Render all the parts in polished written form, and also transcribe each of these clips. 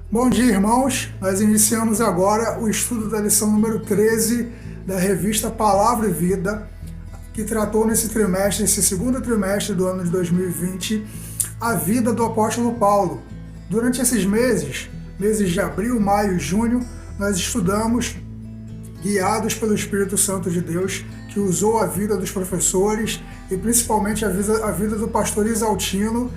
Bom dia, irmãos. Nós iniciamos agora o estudo da lição número 13 da revista Palavra e Vida, que tratou nesse segundo trimestre do ano de 2020, a vida do apóstolo Paulo. Durante esses meses de abril, maio e junho, nós estudamos, guiados pelo Espírito Santo de Deus, que usou a vida dos professores e principalmente a vida do pastor Isaltino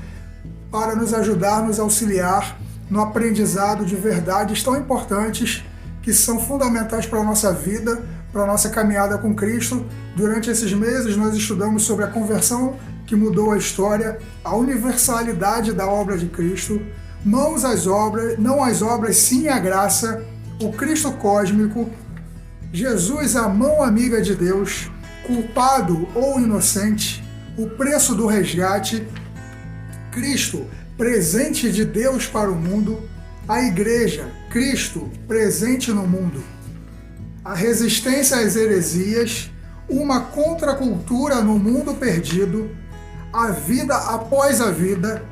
para nos ajudar, nos auxiliar no aprendizado de verdades tão importantes que são fundamentais para a nossa vida, para a nossa caminhada com Cristo. Durante esses meses nós estudamos sobre a conversão que mudou a história, a universalidade da obra de Cristo, não as obras, sim a graça, o Cristo cósmico, Jesus, a mão amiga de Deus, culpado ou inocente, o preço do resgate, Cristo, presente de Deus para o mundo, a Igreja, Cristo, presente no mundo, a resistência às heresias, uma contracultura no mundo perdido, a vida após a vida.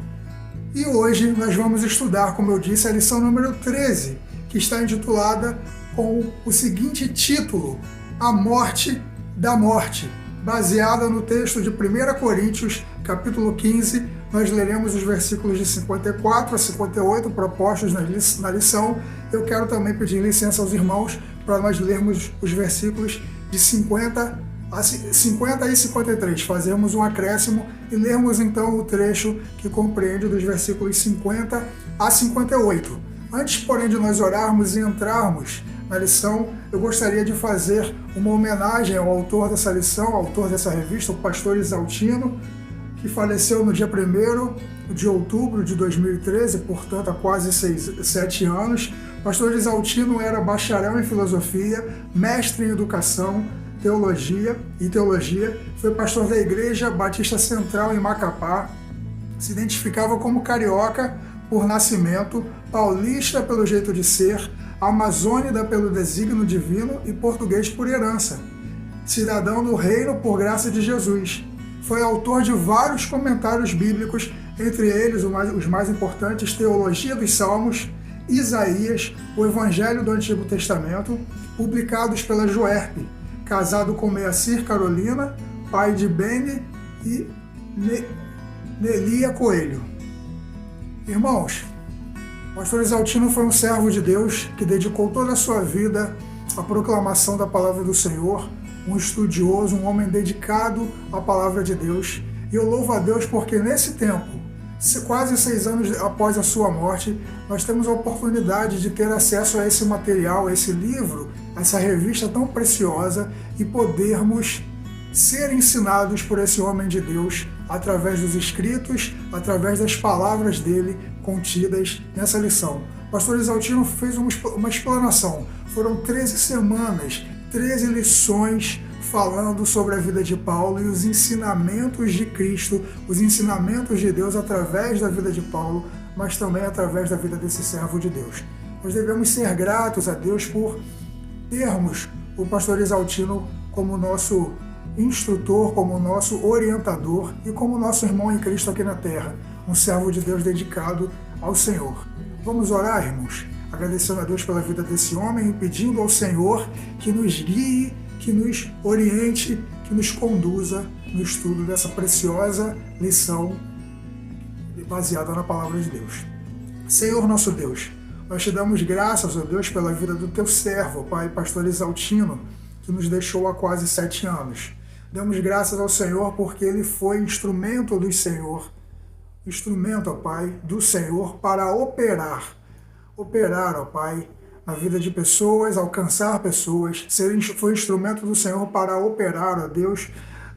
E hoje nós vamos estudar, como eu disse, a lição número 13, que está intitulada com o seguinte título: A Morte da Morte, baseada no texto de 1 Coríntios, capítulo 15. Nós leremos os versículos de 54 a 58 propostos na lição. Eu quero também pedir licença aos irmãos para nós lermos os versículos de 50 e 53. Fazermos um acréscimo e lermos então o trecho que compreende dos versículos 50 a 58. Antes, porém, de nós orarmos e entrarmos na lição, eu gostaria de fazer uma homenagem ao autor dessa lição, ao autor dessa revista, o pastor Isaltino, que faleceu no dia 1º de outubro de 2013, portanto há quase 7 anos. O pastor Isaltino era bacharel em filosofia, mestre em educação, teologia, foi pastor da Igreja Batista Central em Macapá, se identificava como carioca por nascimento, paulista pelo jeito de ser, amazônida pelo desígnio divino e português por herança, cidadão do reino por graça de Jesus. Foi autor de vários comentários bíblicos, entre eles os mais importantes: Teologia dos Salmos, Isaías, o Evangelho do Antigo Testamento, publicados pela Joerp, casado com Meacir Carolina, pai de Beni e Nelia Coelho. Irmãos, o pastor Isaltino foi um servo de Deus que dedicou toda a sua vida à proclamação da palavra do Senhor, um estudioso, um homem dedicado à palavra de Deus. E eu louvo a Deus porque nesse tempo, quase 6 anos após a sua morte, nós temos a oportunidade de ter acesso a esse material, a esse livro, a essa revista tão preciosa e podermos ser ensinados por esse homem de Deus através dos escritos, através das palavras dele contidas nessa lição. O pastor Isaltino fez uma explanação. Foram 13 semanas, 13 lições falando sobre a vida de Paulo e os ensinamentos de Cristo, os ensinamentos de Deus através da vida de Paulo, mas também através da vida desse servo de Deus. Nós devemos ser gratos a Deus por termos o pastor Isaltino como nosso instrutor, como nosso orientador e como nosso irmão em Cristo aqui na terra, um servo de Deus dedicado ao Senhor. Vamos orar, irmãos, agradecendo a Deus pela vida desse homem e pedindo ao Senhor que nos guie, que nos oriente, que nos conduza no estudo dessa preciosa lição baseada na palavra de Deus. Senhor nosso Deus, nós te damos graças, ó Deus, pela vida do teu servo, Pai, pastor Isaltino, que nos deixou há quase 7 anos. Damos graças ao Senhor porque ele foi instrumento do Senhor, ó Pai, do Senhor para operar, ó Pai, na vida de pessoas, alcançar pessoas. Foi instrumento do Senhor para operar, ó Deus,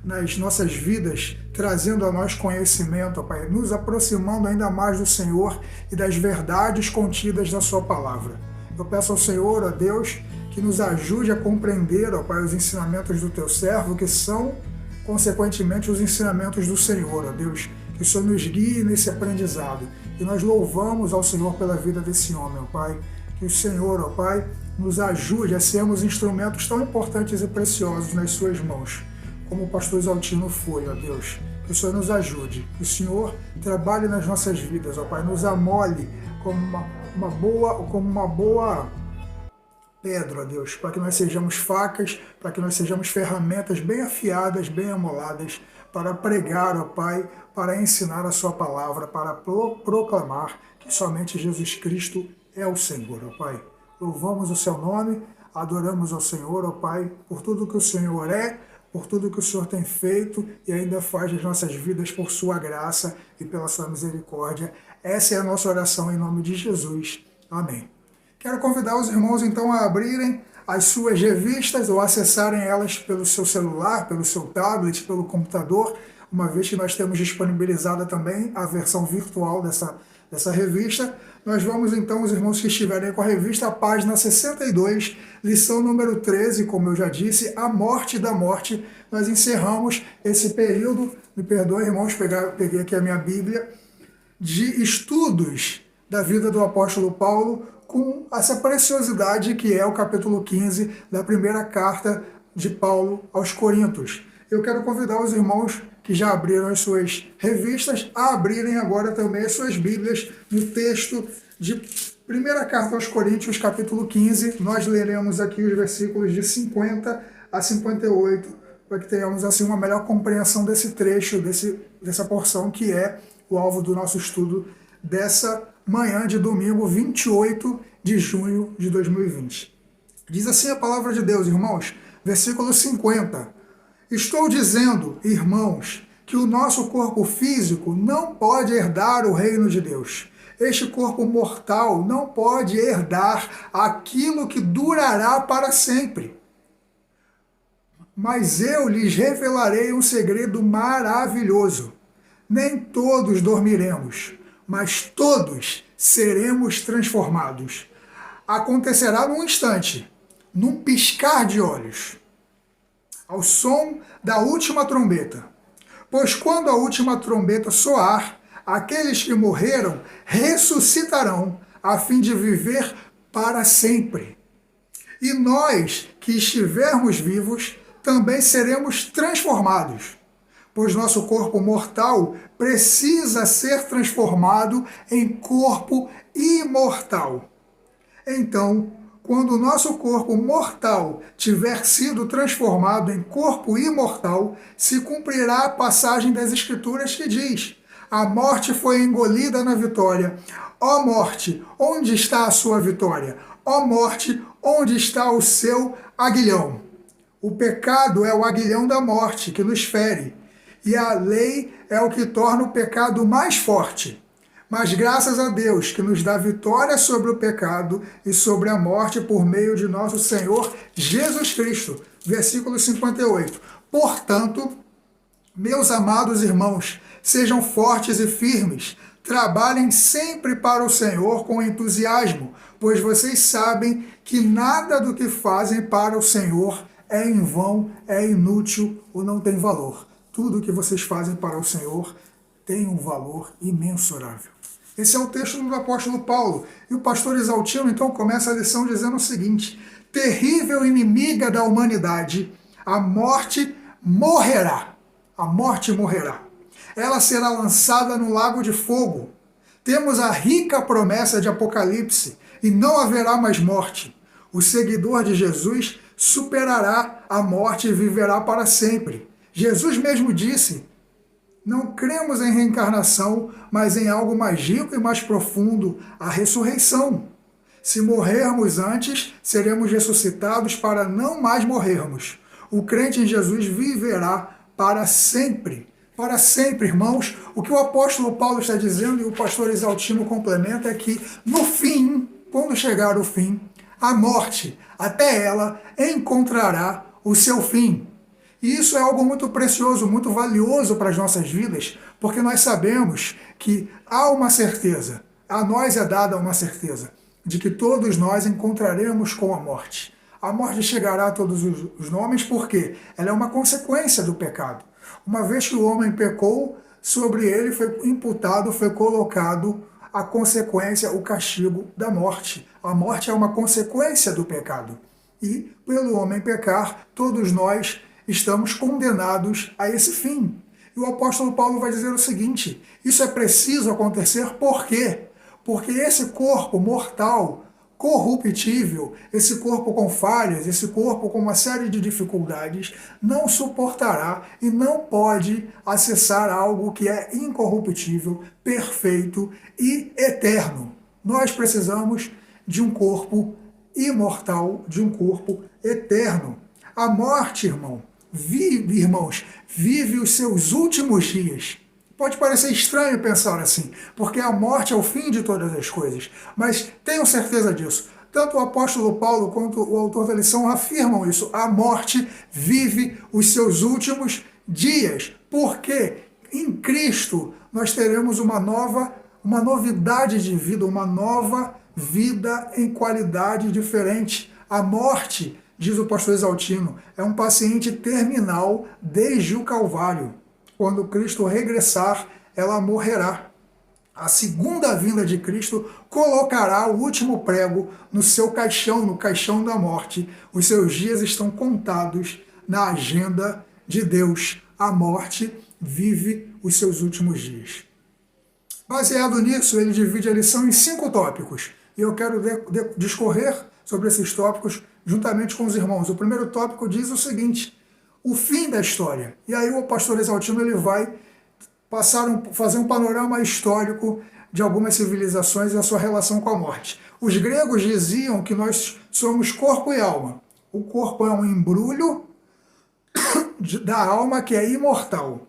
nas nossas vidas, trazendo a nós conhecimento, ó Pai, nos aproximando ainda mais do Senhor e das verdades contidas na sua palavra. Eu peço ao Senhor, ó Deus, que nos ajude a compreender, ó Pai, os ensinamentos do teu servo, que são, consequentemente, os ensinamentos do Senhor, ó Deus. Que o Senhor nos guie nesse aprendizado. E nós louvamos ao Senhor pela vida desse homem, ó Pai. Que o Senhor, ó Pai, nos ajude a sermos instrumentos tão importantes e preciosos nas suas mãos, como o pastor Isaltino foi, ó Deus. Que o Senhor nos ajude. Que o Senhor trabalhe nas nossas vidas, ó Pai. Nos amole como como uma boa pedra, ó Deus, para que nós sejamos facas, para que nós sejamos ferramentas bem afiadas, bem amoladas, para pregar, ó Pai, para ensinar a sua palavra, para proclamar que somente Jesus Cristo é o Senhor, ó Pai. Louvamos o seu nome, adoramos ao Senhor, ó Pai, por tudo que o Senhor é, por tudo que o Senhor tem feito e ainda faz nas nossas vidas por sua graça e pela sua misericórdia. Essa é a nossa oração em nome de Jesus. Amém. Quero convidar os irmãos então a abrirem as suas revistas ou acessarem elas pelo seu celular, pelo seu tablet, pelo computador, uma vez que nós temos disponibilizada também a versão virtual dessa revista. Nós vamos então, os irmãos que estiverem com a revista, a página 62, lição número 13, como eu já disse, a morte da morte. Nós encerramos esse período, me perdoem irmãos, peguei aqui a minha Bíblia, de estudos da vida do apóstolo Paulo, com essa preciosidade que é o capítulo 15 da primeira carta de Paulo aos Coríntios. Eu quero convidar os irmãos que já abriram as suas revistas a abrirem agora também as suas Bíblias no texto de primeira carta aos Coríntios, capítulo 15. Nós leremos aqui os versículos de 50 a 58, para que tenhamos assim uma melhor compreensão desse trecho, dessa porção que é o alvo do nosso estudo dessa manhã de domingo, 28 de junho de 2020. Diz assim a palavra de Deus, irmãos, versículo 50. Estou dizendo, irmãos, que o nosso corpo físico não pode herdar o reino de Deus. Este corpo mortal não pode herdar aquilo que durará para sempre. Mas eu lhes revelarei um segredo maravilhoso. Nem todos dormiremos, mas todos seremos transformados. Acontecerá num instante, num piscar de olhos, ao som da última trombeta. Pois quando a última trombeta soar, aqueles que morreram ressuscitarão, a fim de viver para sempre. E nós que estivermos vivos, também seremos transformados, pois nosso corpo mortal precisa ser transformado em corpo imortal. Então, quando o nosso corpo mortal tiver sido transformado em corpo imortal, se cumprirá a passagem das Escrituras que diz: a morte foi engolida na vitória. Ó morte, onde está a sua vitória? Ó morte, onde está o seu aguilhão? O pecado é o aguilhão da morte que nos fere, e a lei é o que torna o pecado mais forte. Mas graças a Deus que nos dá vitória sobre o pecado e sobre a morte por meio de nosso Senhor Jesus Cristo. Versículo 58. Portanto, meus amados irmãos, sejam fortes e firmes, trabalhem sempre para o Senhor com entusiasmo, pois vocês sabem que nada do que fazem para o Senhor é em vão, é inútil ou não tem valor. Tudo que vocês fazem para o Senhor tem um valor imensurável. Esse é o texto do apóstolo Paulo. E o pastor Exaltino, então, começa a lição dizendo o seguinte: terrível inimiga da humanidade, a morte morrerá. A morte morrerá. Ela será lançada no lago de fogo. Temos a rica promessa de Apocalipse, e não haverá mais morte. O seguidor de Jesus superará a morte e viverá para sempre. Jesus mesmo disse: não cremos em reencarnação, mas em algo mais rico e mais profundo, a ressurreição. Se morrermos antes, seremos ressuscitados para não mais morrermos. O crente em Jesus viverá para sempre. Para sempre, irmãos. O que o apóstolo Paulo está dizendo, e o pastor Exaltino complementa, é que no fim, quando chegar o fim, a morte, até ela, encontrará o seu fim. E isso é algo muito precioso, muito valioso para as nossas vidas, porque nós sabemos que há uma certeza, a nós é dada uma certeza, de que todos nós encontraremos com a morte. A morte chegará a todos os homens porque ela é uma consequência do pecado. Uma vez que o homem pecou, sobre ele foi imputado, foi colocado a consequência, o castigo da morte. A morte é uma consequência do pecado. E pelo homem pecar, todos nós estamos condenados a esse fim. E o apóstolo Paulo vai dizer o seguinte: isso é preciso acontecer por quê? porque esse corpo mortal, corruptível, esse corpo com falhas, esse corpo com uma série de dificuldades, não suportará e não pode acessar algo que é incorruptível, perfeito e eterno. Nós precisamos de um corpo imortal, de um corpo eterno. A morte, irmãos, vive os seus últimos dias. Pode parecer estranho pensar assim, porque a morte é o fim de todas as coisas, mas tenham certeza disso. Tanto o apóstolo Paulo quanto o autor da lição afirmam isso. A morte vive os seus últimos dias, porque em Cristo nós teremos uma novidade de vida, uma nova vida em qualidade diferente. A morte, diz o pastor Exaltino, é um paciente terminal desde o Calvário. Quando Cristo regressar, ela morrerá. A segunda vinda de Cristo colocará o último prego no seu caixão, no caixão da morte. Os seus dias estão contados na agenda de Deus. A morte vive os seus últimos dias. Baseado nisso, ele divide a lição em 5 tópicos. E eu quero discorrer sobre esses tópicos juntamente com os irmãos. O primeiro tópico diz o seguinte: o fim da história. E aí o pastor Exaltino ele vai fazer um panorama histórico de algumas civilizações e a sua relação com a morte. Os gregos diziam que nós somos corpo e alma. O corpo é um embrulho da alma que é imortal.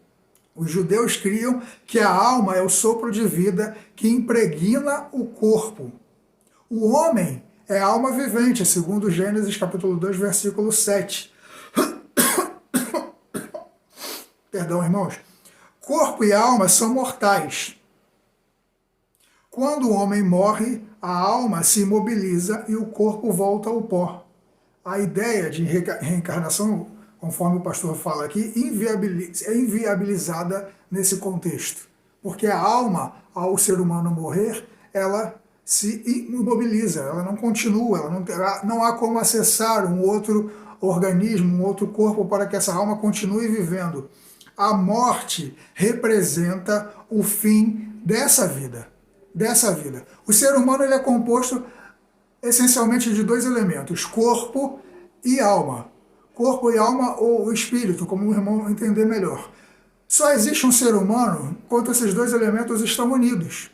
Os judeus criam que a alma é o sopro de vida que impregna o corpo. O homem é a alma vivente, segundo Gênesis capítulo 2, versículo 7. Perdão, irmãos. Corpo e alma são mortais. Quando o homem morre, a alma se imobiliza e o corpo volta ao pó. A ideia de reencarnação, conforme o pastor fala aqui, é inviabilizada nesse contexto. Porque a alma, ao ser humano morrer, ela se imobiliza, ela não continua, não há como acessar um outro organismo, um outro corpo para que essa alma continue vivendo. A morte representa o fim dessa vida. O ser humano ele é composto essencialmente de 2 elementos, corpo e alma. Corpo e alma ou espírito, como o irmão entender melhor. Só existe um ser humano quando esses 2 elementos estão unidos.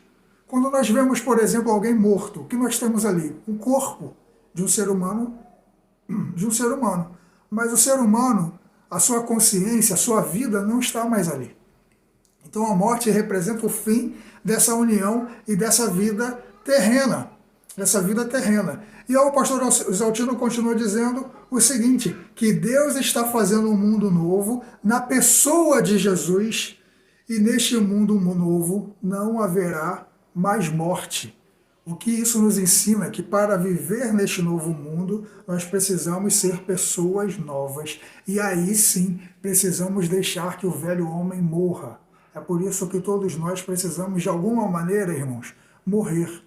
Quando nós vemos, por exemplo, alguém morto, o que nós temos ali? Um corpo de um ser humano, Mas o ser humano, a sua consciência, a sua vida não está mais ali. Então a morte representa o fim dessa união e dessa vida terrena. E o pastor Exaltino continua dizendo o seguinte, que Deus está fazendo um mundo novo na pessoa de Jesus, e neste mundo novo não haverá mais morte. O que isso nos ensina é que para viver neste novo mundo, nós precisamos ser pessoas novas. E aí sim, precisamos deixar que o velho homem morra. É por isso que todos nós precisamos, de alguma maneira, irmãos, morrer.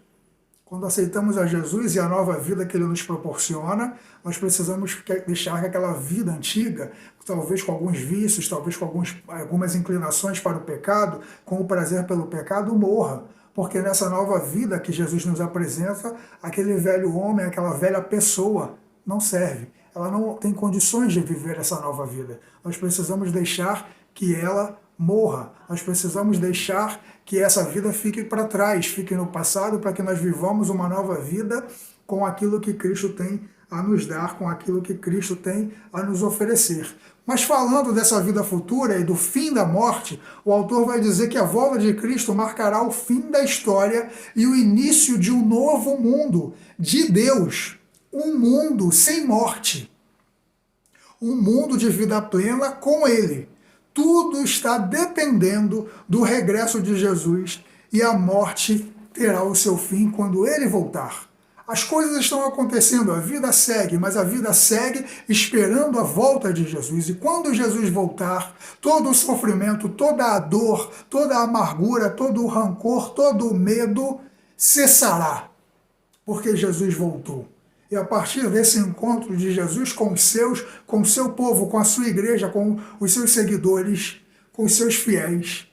Quando aceitamos a Jesus e a nova vida que Ele nos proporciona, nós precisamos deixar que aquela vida antiga, talvez com alguns vícios, talvez com algumas inclinações para o pecado, com o prazer pelo pecado, morra. Porque nessa nova vida que Jesus nos apresenta, aquele velho homem, aquela velha pessoa, não serve. Ela não tem condições de viver essa nova vida. Nós precisamos deixar que ela morra. Nós precisamos deixar que essa vida fique para trás, fique no passado, para que nós vivamos uma nova vida com aquilo que Cristo tem a nos dar, com aquilo que Cristo tem a nos oferecer. Mas falando dessa vida futura e do fim da morte, o autor vai dizer que a volta de Cristo marcará o fim da história e o início de um novo mundo de Deus, um mundo sem morte, um mundo de vida plena com Ele. Tudo está dependendo do regresso de Jesus e a morte terá o seu fim quando Ele voltar. As coisas estão acontecendo, a vida segue, mas a vida segue esperando a volta de Jesus. E quando Jesus voltar, todo o sofrimento, toda a dor, toda a amargura, todo o rancor, todo o medo cessará, porque Jesus voltou. E a partir desse encontro de Jesus com os seus, com o seu povo, com a sua igreja, com os seus seguidores, com os seus fiéis,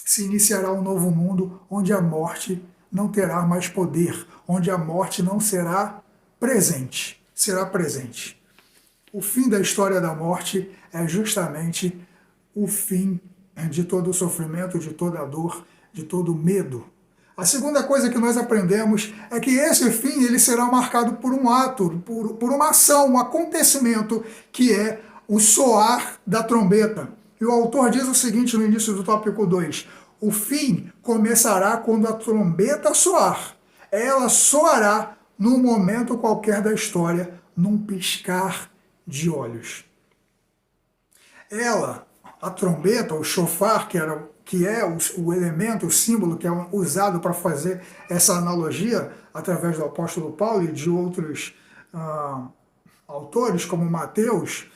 se iniciará um novo mundo onde a morte não terá mais poder, onde a morte não será presente. Será presente. O fim da história da morte é justamente o fim de todo o sofrimento, de toda a dor, de todo o medo. A segunda coisa que nós aprendemos é que esse fim ele será marcado por um ato, por uma ação, um acontecimento, que é o soar da trombeta. E o autor diz o seguinte no início do tópico 2: o fim começará quando a trombeta soar. Ela soará num momento qualquer da história, num piscar de olhos. Ela, a trombeta, o shofar, que é o elemento, o símbolo que é usado para fazer essa analogia através do apóstolo Paulo e de outros autores, como Mateus,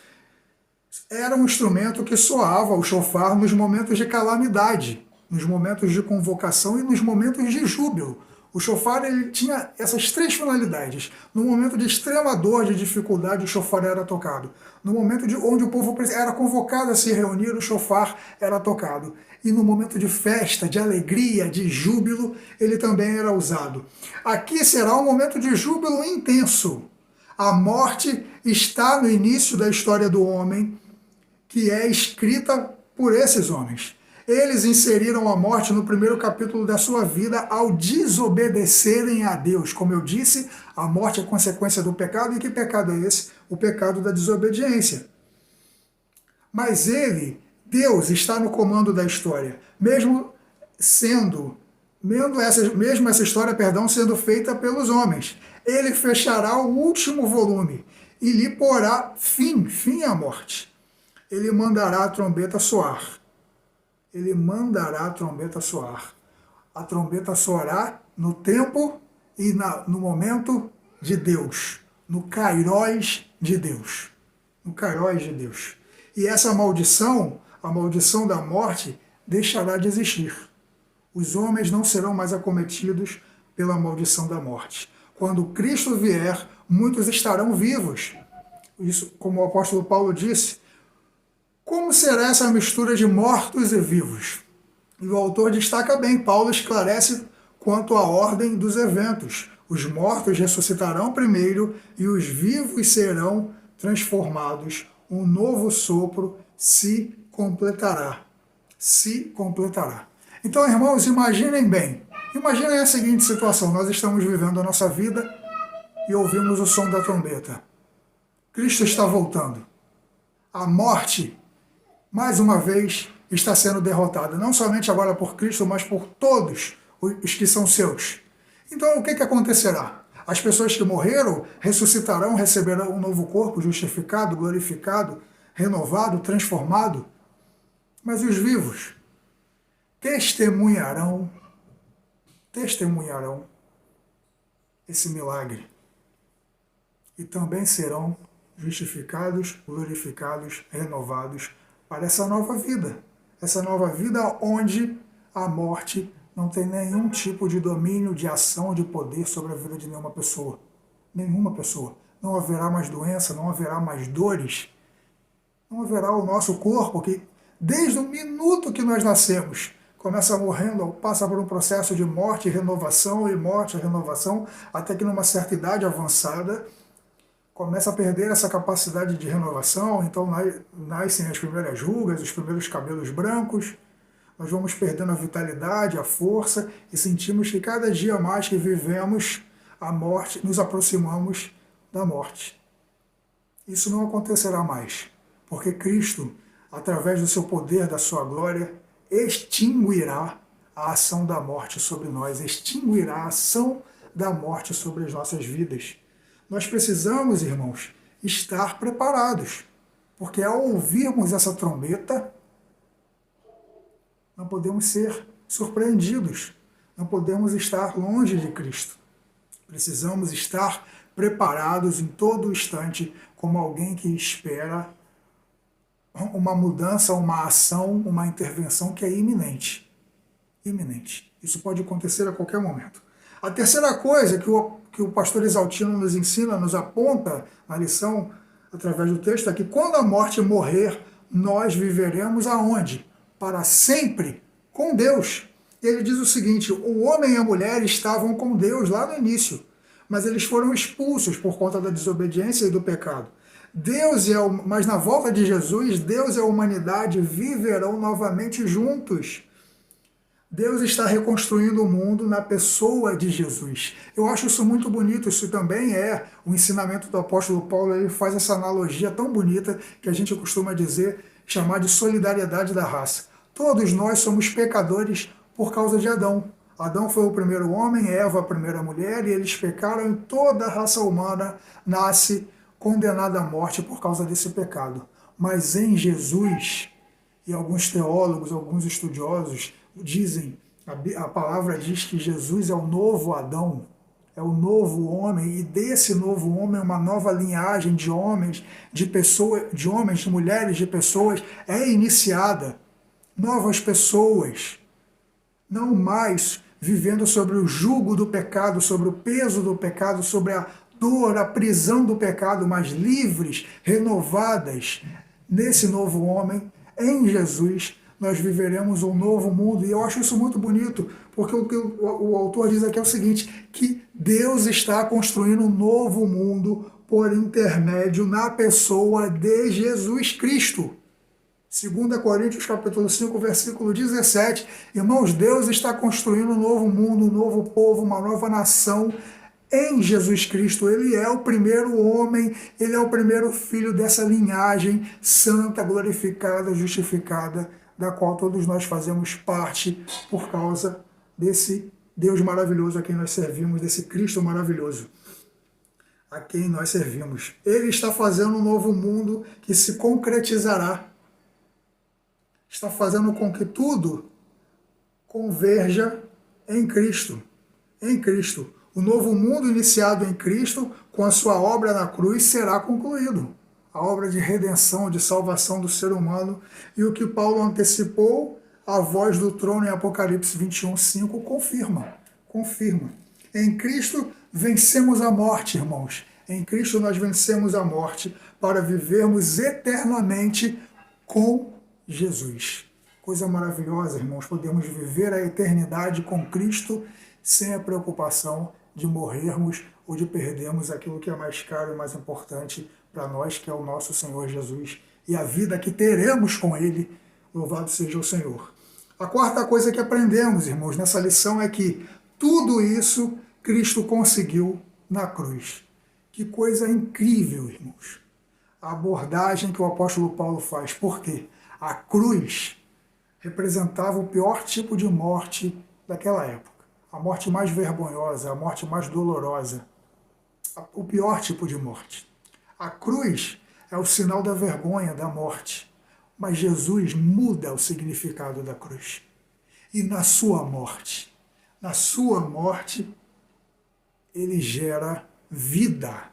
era um instrumento que soava, o shofar, nos momentos de calamidade, nos momentos de convocação e nos momentos de júbilo. O shofar ele tinha essas três finalidades. No momento de extrema dor, de dificuldade, o shofar era tocado. No momento onde o povo era convocado a se reunir, o shofar era tocado. E no momento de festa, de alegria, de júbilo, ele também era usado. Aqui será um momento de júbilo intenso. A morte está no início da história do homem, que é escrita por esses homens. Eles inseriram a morte no primeiro capítulo da sua vida ao desobedecerem a Deus. Como eu disse, a morte é consequência do pecado. E que pecado é esse? O pecado da desobediência. Mas Deus, está no comando da história. Mesmo essa história, sendo feita pelos homens. Ele fechará o último volume e lhe porá fim à morte. Ele mandará a trombeta soar. Ele mandará a trombeta soar. A trombeta soará no tempo e no momento de Deus, no kairós de Deus. No kairós de Deus. E essa maldição, a maldição da morte, deixará de existir. Os homens não serão mais acometidos pela maldição da morte. Quando Cristo vier, muitos estarão vivos. Isso, como o apóstolo Paulo disse, como será essa mistura de mortos e vivos? E o autor destaca bem, Paulo esclarece quanto à ordem dos eventos. Os mortos ressuscitarão primeiro e os vivos serão transformados. Um novo sopro se completará. Se completará. Então, irmãos, imaginem bem. Imaginem a seguinte situação. Nós estamos vivendo a nossa vida e ouvimos o som da trombeta. Cristo está voltando. A morte, mais uma vez, está sendo derrotada, não somente agora por Cristo, mas por todos os que são seus. Então, o que acontecerá? As pessoas que morreram ressuscitarão, receberão um novo corpo justificado, glorificado, renovado, transformado. Mas os vivos testemunharão esse milagre. E também serão justificados, glorificados, renovados para essa nova vida. Essa nova vida onde a morte não tem nenhum tipo de domínio, de ação, de poder sobre a vida de nenhuma pessoa. Nenhuma pessoa. Não haverá mais doença, não haverá mais dores. Não haverá o nosso corpo que, desde o minuto que nós nascemos, começa morrendo, passa por um processo de morte e renovação, até que numa certa idade avançada, começa a perder essa capacidade de renovação, então nascem as primeiras rugas, os primeiros cabelos brancos, nós vamos perdendo a vitalidade, a força, e sentimos que cada dia mais que vivemos a morte, nos aproximamos da morte. Isso não acontecerá mais, porque Cristo, através do seu poder, da sua glória, extinguirá a ação da morte sobre nós, extinguirá a ação da morte sobre as nossas vidas. Nós precisamos, irmãos, estar preparados, porque ao ouvirmos essa trombeta, não podemos ser surpreendidos, não podemos estar longe de Cristo. Precisamos estar preparados em todo instante, como alguém que espera uma mudança, uma ação, uma intervenção que é iminente. Iminente. Isso pode acontecer a qualquer momento. A terceira coisa que o pastor Exaltino nos ensina, nos aponta na lição, através do texto, é que quando a morte morrer, nós viveremos aonde? Para sempre com Deus. E ele diz o seguinte: o homem e a mulher estavam com Deus lá no início, mas eles foram expulsos por conta da desobediência e do pecado. Mas na volta de Jesus, Deus e a humanidade viverão novamente juntos. Deus está reconstruindo o mundo na pessoa de Jesus. Eu acho isso muito bonito, isso também é o ensinamento do apóstolo Paulo, ele faz essa analogia tão bonita que a gente costuma dizer, chamar de solidariedade da raça. Todos nós somos pecadores por causa de Adão. Adão foi o primeiro homem, Eva a primeira mulher, e eles pecaram e toda a raça humana nasce condenada à morte por causa desse pecado. Mas em Jesus, e alguns teólogos, alguns estudiosos dizem, a palavra diz que Jesus é o novo Adão, é o novo homem, e desse novo homem uma nova linhagem de homens, de pessoas, de homens, de mulheres, de pessoas é iniciada. Novas pessoas, não mais vivendo sobre o jugo do pecado, sobre o peso do pecado, sobre a dor, a prisão do pecado, mas livres, renovadas. Nesse novo homem, em Jesus, nós viveremos um novo mundo. E eu acho isso muito bonito, porque o que o autor diz aqui é o seguinte, que Deus está construindo um novo mundo por intermédio na pessoa de Jesus Cristo. 2 Coríntios capítulo 5, versículo 17. Irmãos, Deus está construindo um novo mundo, um novo povo, uma nova nação em Jesus Cristo. Ele é o primeiro homem, ele é o primeiro filho dessa linhagem santa, glorificada, justificada, da qual todos nós fazemos parte por causa desse Deus maravilhoso a quem nós servimos, desse Cristo maravilhoso a quem nós servimos. Ele está fazendo um novo mundo que se concretizará. Está fazendo com que tudo converja em Cristo. Em Cristo. O novo mundo iniciado em Cristo, com a sua obra na cruz, será concluído. A obra de redenção, de salvação do ser humano. E o que Paulo antecipou, a voz do trono em Apocalipse 21:5, confirma. Em Cristo vencemos a morte, irmãos. Em Cristo nós vencemos a morte para vivermos eternamente com Jesus. Coisa maravilhosa, irmãos, podemos viver a eternidade com Cristo sem a preocupação de morrermos ou de perdermos aquilo que é mais caro e mais importante para nós, que é o nosso Senhor Jesus, e a vida que teremos com Ele. Louvado seja o Senhor. A quarta coisa que aprendemos, irmãos, nessa lição é que tudo isso Cristo conseguiu na cruz. Que coisa incrível, irmãos. A abordagem que o apóstolo Paulo faz. Por quê? A cruz representava o pior tipo de morte daquela época. A morte mais vergonhosa, a morte mais dolorosa. O pior tipo de morte. A cruz é o sinal da vergonha, da morte. Mas Jesus muda o significado da cruz. E na sua morte, ele gera vida.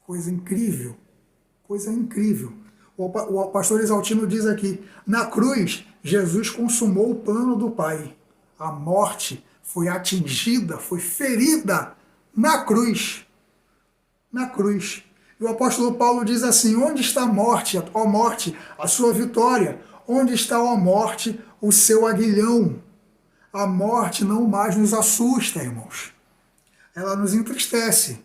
Coisa incrível, coisa incrível. O pastor Exaltino diz aqui, na cruz, Jesus consumou o plano do Pai. A morte foi atingida, foi ferida na cruz. Na cruz. E o apóstolo Paulo diz assim, onde está a morte, ó morte, a sua vitória? Onde está, ó morte, o seu aguilhão? A morte não mais nos assusta, irmãos. Ela nos entristece.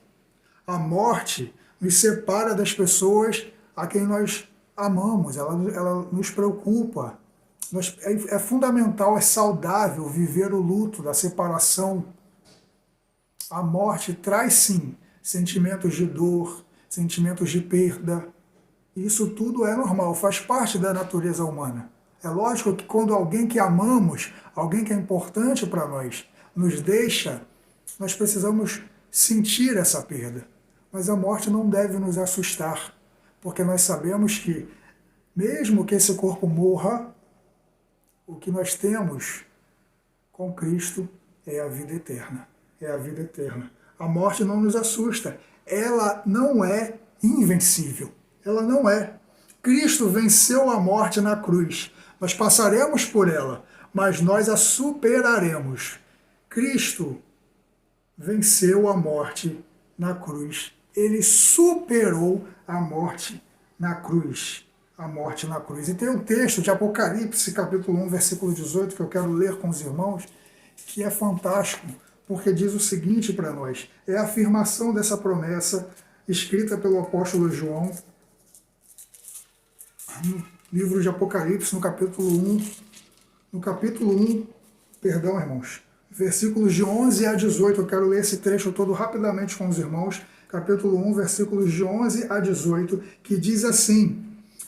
A morte nos separa das pessoas a quem nós amamos, ela nos preocupa. É fundamental, é saudável viver o luto da separação. A morte traz, sim, sentimentos de dor, sentimentos de perda. Isso tudo é normal, faz parte da natureza humana. É lógico que quando alguém que amamos, alguém que é importante para nós, nos deixa, nós precisamos sentir essa perda. Mas a morte não deve nos assustar, porque nós sabemos que, mesmo que esse corpo morra, o que nós temos com Cristo é a vida eterna. É a vida eterna. A morte não nos assusta. Ela não é invencível. Ela não é. Cristo venceu a morte na cruz. Nós passaremos por ela, mas nós a superaremos. Cristo venceu a morte na cruz. Ele superou a morte na cruz. a morte na cruz. E tem um texto de Apocalipse, capítulo 1, versículo 18, que eu quero ler com os irmãos, que é fantástico, porque diz o seguinte para nós, é a afirmação dessa promessa escrita pelo apóstolo João, no livro de Apocalipse, no capítulo 1, perdão, irmãos, versículos de 11 a 18, eu quero ler esse trecho todo rapidamente com os irmãos, capítulo 1, versículos de 11 a 18, que diz assim,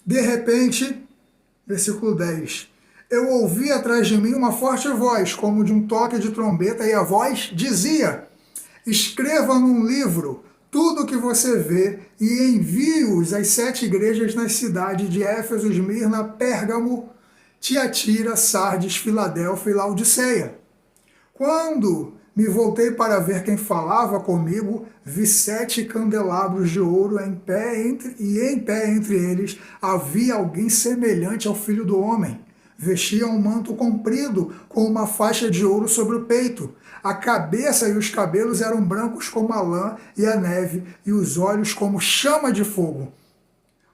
de repente, versículo 10, eu ouvi atrás de mim uma forte voz, como de um toque de trombeta, e a voz dizia, escreva num livro tudo o que você vê e envie-os às 7 igrejas nas cidades de Éfeso, Esmirna, Pérgamo, Tiatira, Sardes, Filadélfia e Laodiceia. Quando me voltei para ver quem falava comigo, vi 7 candelabros de ouro em pé entre eles havia alguém semelhante ao Filho do Homem. Vestia um manto comprido com uma faixa de ouro sobre o peito. A cabeça e os cabelos eram brancos como a lã e a neve, e os olhos como chama de fogo.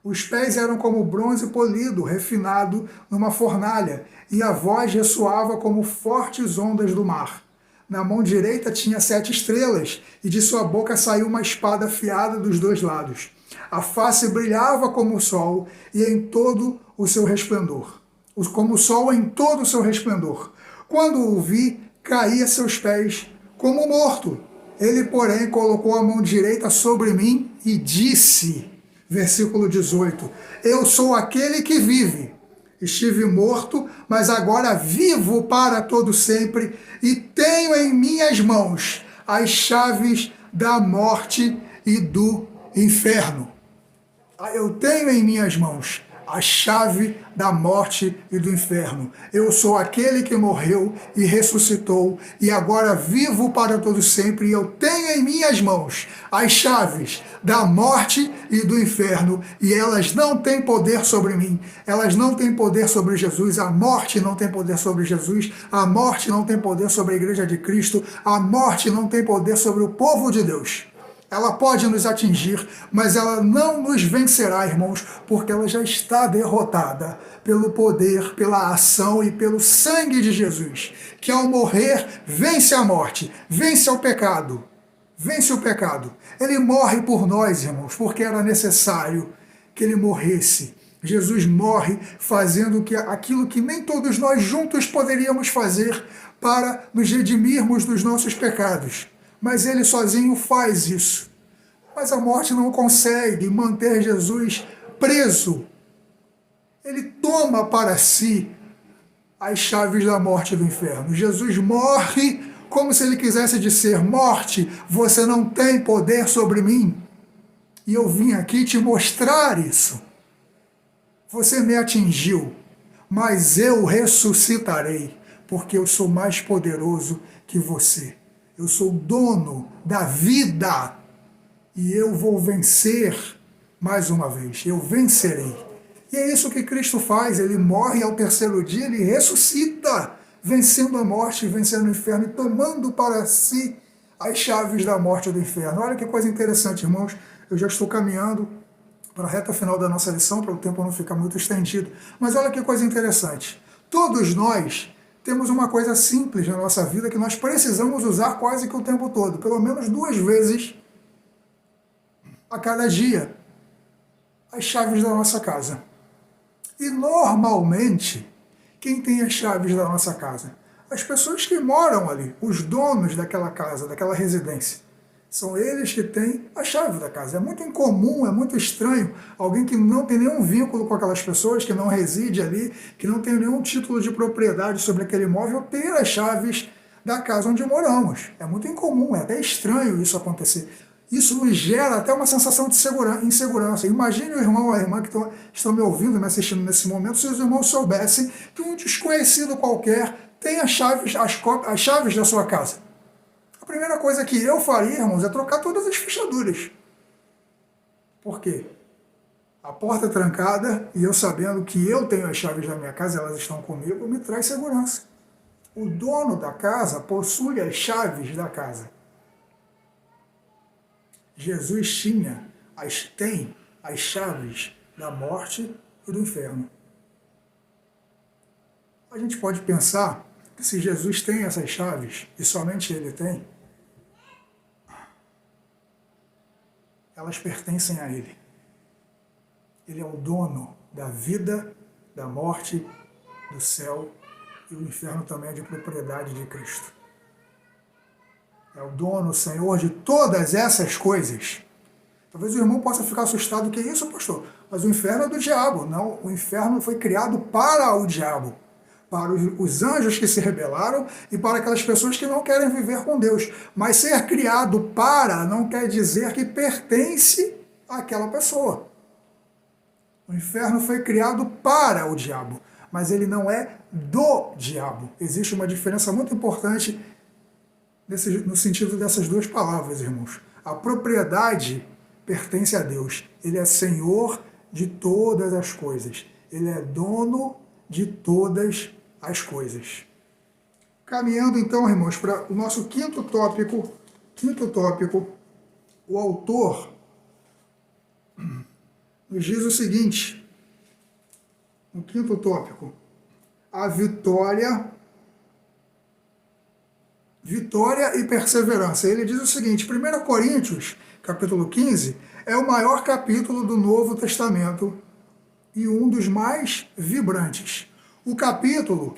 Os pés eram como bronze polido, refinado numa fornalha, e a voz ressoava como fortes ondas do mar. Na mão direita tinha 7 estrelas, e de sua boca saiu uma espada afiada dos 2 lados. A face brilhava como o sol, e em todo o seu resplendor. Como o sol em todo o seu resplendor. Quando o vi, caí a seus pés como morto. Ele, porém, colocou a mão direita sobre mim e disse, versículo 18, eu sou aquele que vive. Estive morto, mas agora vivo para todo sempre e tenho em minhas mãos as chaves da morte e do inferno. Eu tenho em minhas mãos a chave da morte e do inferno. Eu sou aquele que morreu e ressuscitou e agora vivo para todo sempre e eu tenho em minhas mãos as chaves da morte e do inferno e elas não têm poder sobre mim, elas não têm poder sobre Jesus, a morte não tem poder sobre Jesus, a morte não tem poder sobre a Igreja de Cristo, a morte não tem poder sobre o povo de Deus. Ela pode nos atingir, mas ela não nos vencerá, irmãos, porque ela já está derrotada pelo poder, pela ação e pelo sangue de Jesus, que ao morrer vence a morte, vence o pecado. Vence o pecado. Ele morre por nós, irmãos, porque era necessário que ele morresse. Jesus morre fazendo aquilo que nem todos nós juntos poderíamos fazer para nos redimirmos dos nossos pecados. Mas ele sozinho faz isso. Mas a morte não consegue manter Jesus preso. Ele toma para si as chaves da morte e do inferno. Jesus morre como se ele quisesse dizer, morte, você não tem poder sobre mim. E eu vim aqui te mostrar isso. Você me atingiu, mas eu ressuscitarei, porque eu sou mais poderoso que você. Eu sou dono da vida e eu vou vencer mais uma vez. Eu vencerei. E é isso que Cristo faz. Ele morre ao 3º dia, ele ressuscita, vencendo a morte, vencendo o inferno e tomando para si as chaves da morte e do inferno. Olha que coisa interessante, irmãos. Eu já estou caminhando para a reta final da nossa lição, para o tempo não ficar muito estendido. Mas olha que coisa interessante. Todos nós temos uma coisa simples na nossa vida que nós precisamos usar quase que o tempo todo, pelo menos 2 vezes a cada dia, as chaves da nossa casa. E normalmente, quem tem as chaves da nossa casa? As pessoas que moram ali, os donos daquela casa, daquela residência. São eles que têm a chave da casa. É muito incomum, é muito estranho alguém que não tem nenhum vínculo com aquelas pessoas, que não reside ali, que não tem nenhum título de propriedade sobre aquele imóvel, ter as chaves da casa onde moramos. É muito incomum, é até estranho isso acontecer. Isso nos gera até uma sensação de insegurança. Imagine o irmão ou a irmã que estão me ouvindo, me assistindo nesse momento, se os irmãos soubessem que um desconhecido qualquer tem as chaves da sua casa. A primeira coisa que eu faria, irmãos, é trocar todas as fechaduras. Por quê? A porta trancada e eu sabendo que eu tenho as chaves da minha casa, elas estão comigo, me traz segurança. O dono da casa possui as chaves da casa. Jesus tem as chaves da morte e do inferno. A gente pode pensar que se Jesus tem essas chaves, e somente Ele tem, elas pertencem a Ele. Ele é o dono da vida, da morte, do céu, e o inferno também é de propriedade de Cristo. É o dono, o Senhor de todas essas coisas. Talvez o irmão possa ficar assustado, que é isso, pastor? Mas o inferno é do diabo. Não, o inferno foi criado para o diabo, para os anjos que se rebelaram e para aquelas pessoas que não querem viver com Deus. Mas ser criado para não quer dizer que pertence àquela pessoa. O inferno foi criado para o diabo, mas ele não é do diabo. Existe uma diferença muito importante no sentido dessas duas palavras, irmãos. A propriedade pertence a Deus. Ele é Senhor de todas as coisas. Ele é dono de todas as coisas. Caminhando então, irmãos, para o nosso quinto tópico, o autor nos diz o seguinte, no quinto tópico, a vitória e perseverança. Ele diz o seguinte, 1 Coríntios, capítulo 15, é o maior capítulo do Novo Testamento e um dos mais vibrantes. O capítulo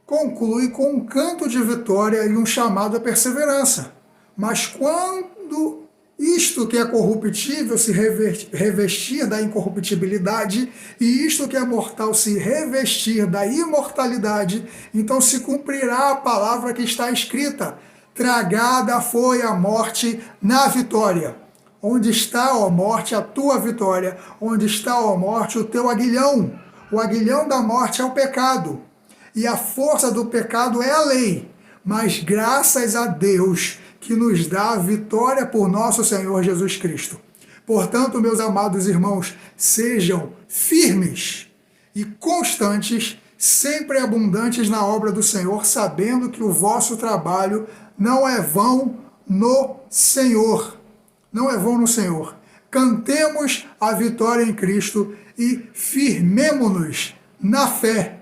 conclui com um canto de vitória e um chamado à perseverança. Mas quando isto que é corruptível se revestir da incorruptibilidade, e isto que é mortal se revestir da imortalidade, então se cumprirá a palavra que está escrita: tragada foi a morte na vitória. Onde está, ó morte, a tua vitória? Onde está, ó morte, o teu aguilhão? O aguilhão da morte é o pecado, e a força do pecado é a lei. Mas graças a Deus que nos dá a vitória por nosso Senhor Jesus Cristo. Portanto, meus amados irmãos, sejam firmes e constantes, sempre abundantes na obra do Senhor, sabendo que o vosso trabalho não é vão no Senhor. Não é vão no Senhor. Cantemos a vitória em Cristo e firmemo-nos na fé.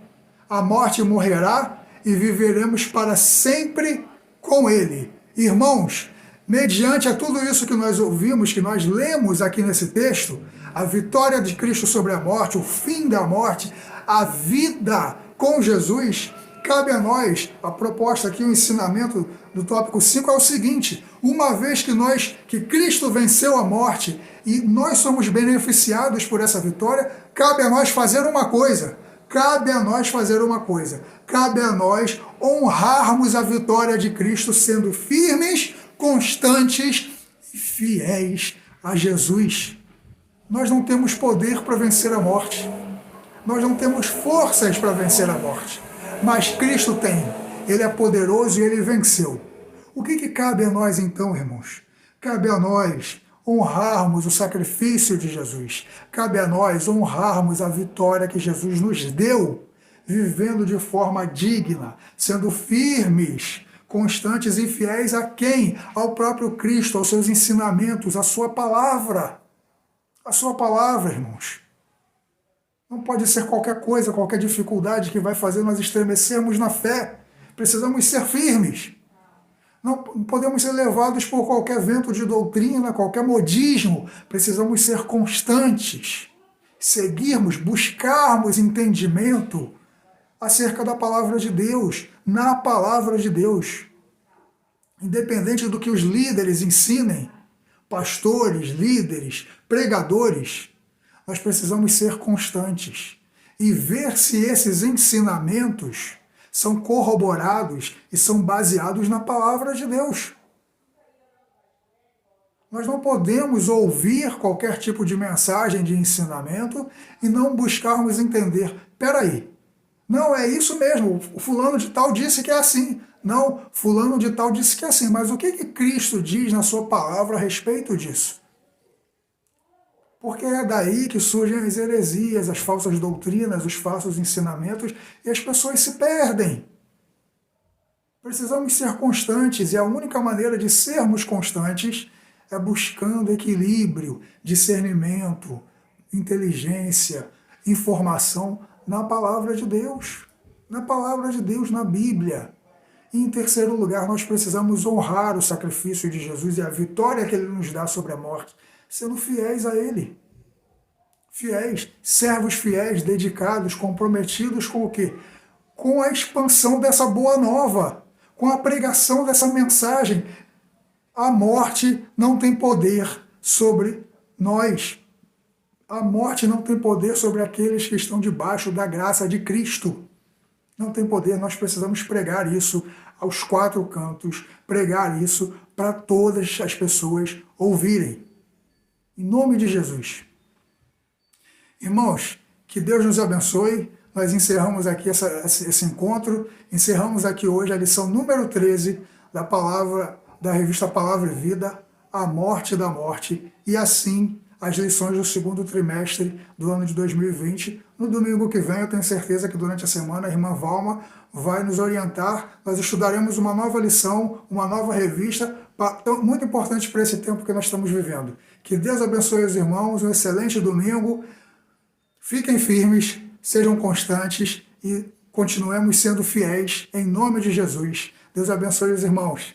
A morte morrerá e viveremos para sempre com Ele. Irmãos, mediante a tudo isso que nós ouvimos, que nós lemos aqui nesse texto, a vitória de Cristo sobre a morte, o fim da morte, a vida com Jesus, cabe a nós, a proposta aqui, o ensinamento do tópico 5 é o seguinte: uma vez que Cristo venceu a morte e nós somos beneficiados por essa vitória, cabe a nós fazer uma coisa. Cabe a nós honrarmos a vitória de Cristo, sendo firmes, constantes e fiéis a Jesus. Nós não temos poder para vencer a morte. Nós não temos forças para vencer a morte. Mas Cristo tem. Ele é poderoso e ele venceu. O que cabe a nós então, irmãos? Cabe a nós honrarmos o sacrifício de Jesus. Cabe a nós honrarmos a vitória que Jesus nos deu, vivendo de forma digna, sendo firmes, constantes e fiéis a quem? Ao próprio Cristo, aos seus ensinamentos, à sua palavra. A sua palavra, irmãos. Não pode ser qualquer coisa, qualquer dificuldade que vai fazer nós estremecermos na fé. Precisamos ser firmes. Não podemos ser levados por qualquer vento de doutrina, qualquer modismo. Precisamos ser constantes, seguirmos, buscarmos entendimento acerca da palavra de Deus, na palavra de Deus. Independente do que os líderes ensinem, pastores, líderes, pregadores, nós precisamos ser constantes e ver se esses ensinamentos são corroborados e são baseados na palavra de Deus. Nós não podemos ouvir qualquer tipo de mensagem de ensinamento e não buscarmos entender. Peraí, não, é isso mesmo, o fulano de tal disse que é assim. Não, fulano de tal disse que é assim. Mas o que Cristo diz na sua palavra a respeito disso? Porque é daí que surgem as heresias, as falsas doutrinas, os falsos ensinamentos, e as pessoas se perdem. Precisamos ser constantes, e a única maneira de sermos constantes é buscando equilíbrio, discernimento, inteligência informação na palavra de Deus. Na palavra de Deus, na Bíblia. E em terceiro lugar, nós precisamos honrar o sacrifício de Jesus e a vitória que ele nos dá sobre a morte, sendo fiéis a ele. Fiéis, servos fiéis, dedicados, comprometidos com o quê? Com a expansão dessa boa nova, com a pregação dessa mensagem. A morte não tem poder sobre nós. A morte não tem poder sobre aqueles que estão debaixo da graça de Cristo. Não tem poder, nós precisamos pregar isso aos quatro cantos, pregar isso para todas as pessoas ouvirem. Em nome de Jesus. Irmãos, que Deus nos abençoe. Nós encerramos aqui esse encontro, encerramos aqui hoje a lição número 13 da revista Palavra e Vida, A Morte da Morte, e assim as lições do segundo trimestre do ano de 2020. No domingo que vem, eu tenho certeza que durante a semana a irmã Valma vai nos orientar. Nós estudaremos uma nova lição, uma nova revista, muito importante para esse tempo que nós estamos vivendo. Que Deus abençoe os irmãos, um excelente domingo. Fiquem firmes, sejam constantes e continuemos sendo fiéis em nome de Jesus. Deus abençoe os irmãos.